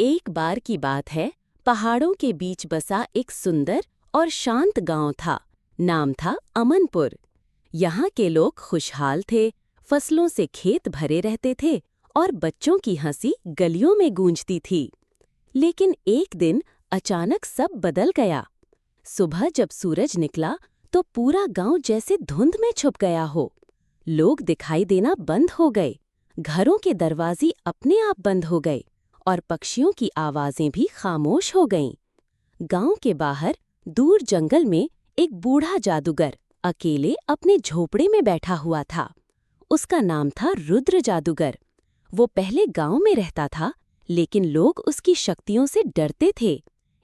एक बार की बात है, पहाड़ों के बीच बसा एक सुंदर और शांत गांव था। नाम था अमनपुर। यहाँ के लोग खुशहाल थे, फसलों से खेत भरे रहते थे और बच्चों की हंसी गलियों में गूंजती थी। लेकिन एक दिन अचानक सब बदल गया। सुबह जब सूरज निकला तो पूरा गांव जैसे धुंध में छुप गया हो। लोग दिखाई देना बंद हो गए, घरों के दरवाजे अपने आप बंद हो गए और पक्षियों की आवाजें भी खामोश हो गईं। गांव के बाहर दूर जंगल में एक बूढ़ा जादूगर अकेले अपने झोपड़े में बैठा हुआ था। उसका नाम था रुद्र जादूगर। वो पहले गांव में रहता था, लेकिन लोग उसकी शक्तियों से डरते थे,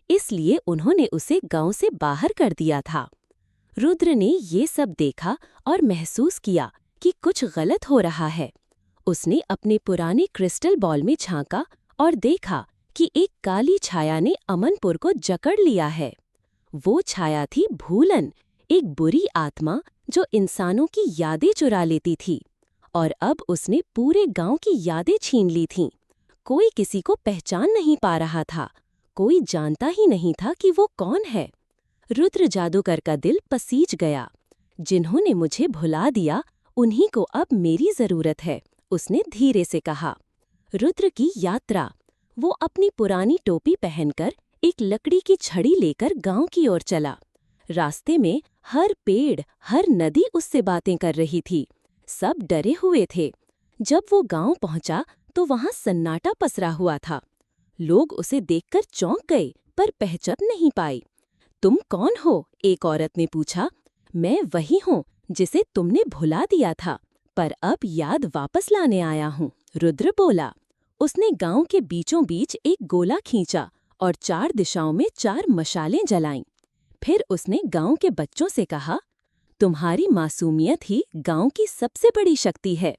इसलिए उन्होंने उसे गांव से बाहर कर दिया था। रुद्र ने ये सब देखा और महसूस किया कि कुछ गलत हो रहा है। उसने अपने पुराने क्रिस्टल बॉल में झांका और देखा कि एक काली छाया ने अमनपुर को जकड़ लिया है। वो छाया थी भूलन, एक बुरी आत्मा जो इंसानों की यादें चुरा लेती थी, और अब उसने पूरे गांव की यादें छीन ली थीं। कोई किसी को पहचान नहीं पा रहा था, कोई जानता ही नहीं था कि वो कौन है। रुद्र जादूगर का दिल पसीज गया। जिन्होंने मुझे भुला दिया, उन्हीं को अब मेरी जरूरत है, उसने धीरे से कहा। रुद्र की यात्रा। वो अपनी पुरानी टोपी पहनकर एक लकड़ी की छड़ी लेकर गांव की ओर चला। रास्ते में हर पेड़, हर नदी उससे बातें कर रही थी। सब डरे हुए थे। जब वो गांव पहुंचा तो वहां सन्नाटा पसरा हुआ था। लोग उसे देखकर चौंक गए, पर पहचान नहीं पाई। तुम कौन हो? एक औरत ने पूछा। मैं वही हूँ जिसे तुमने भुला दिया था, पर अब याद वापस लाने आया हूँ, रुद्र बोला। उसने गांव के बीचों बीच एक गोला खींचा और 4 दिशाओं में 4 मशालें जलाईं। फिर उसने गांव के बच्चों से कहा, तुम्हारी मासूमियत ही गांव की सबसे बड़ी शक्ति है।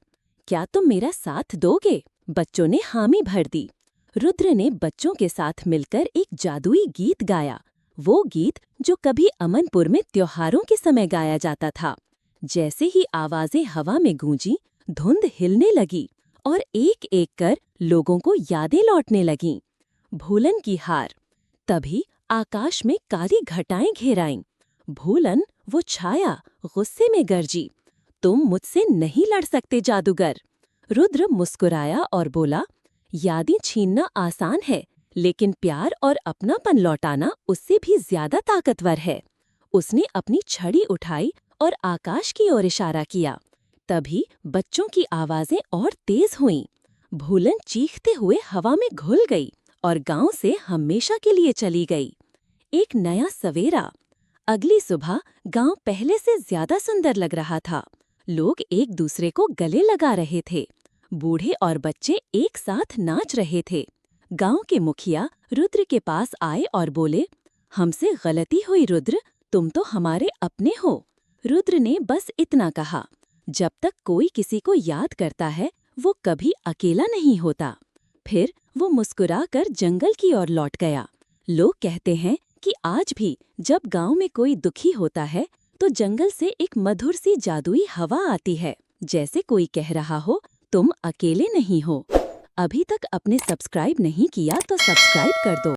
क्या तुम मेरा साथ दोगे? बच्चों ने हामी भर दी। रुद्र ने बच्चों के साथ मिलकर एक जादुई गीत गाया, वो गीत जो कभी अमनपुर में त्योहारों के समय गाया जाता था। जैसे ही आवाजें हवा में गूंजी, धुंध हिलने लगी और एक एक कर लोगों को यादें लौटने लगीं। भूलन की हार। तभी आकाश में काली घटाएं घेर आईं। भूलन, वो छाया, गुस्से में गरजी। तुम मुझसे नहीं लड़ सकते जादूगर। रुद्र मुस्कुराया और बोला, यादें छीनना आसान है, लेकिन प्यार और अपनापन लौटाना उससे भी ज्यादा ताकतवर है। उसने अपनी छड़ी उठाई और आकाश की ओर इशारा किया। तभी बच्चों की आवाजें और तेज हुईं। भूलन चीखते हुए हवा में घुल गई और गांव से हमेशा के लिए चली गई। एक नया सवेरा। अगली सुबह गांव पहले से ज्यादा सुंदर लग रहा था। लोग एक दूसरे को गले लगा रहे थे। बूढ़े और बच्चे एक साथ नाच रहे थे। गांव के मुखिया रुद्र के पास आए और बोले, हमसे गलती हुई रुद्र, तुम तो हमारे अपने हो। रुद्र ने बस इतना कहा, जब तक कोई किसी को याद करता है, वो कभी अकेला नहीं होता। फिर वो मुस्कुराकर जंगल की ओर लौट गया। लोग कहते हैं कि आज भी जब गांव में कोई दुखी होता है, तो जंगल से एक मधुर सी जादुई हवा आती है, जैसे कोई कह रहा हो, तुम अकेले नहीं हो। अभी तक आपने सब्सक्राइब नहीं किया तो सब्सक्राइब कर दो।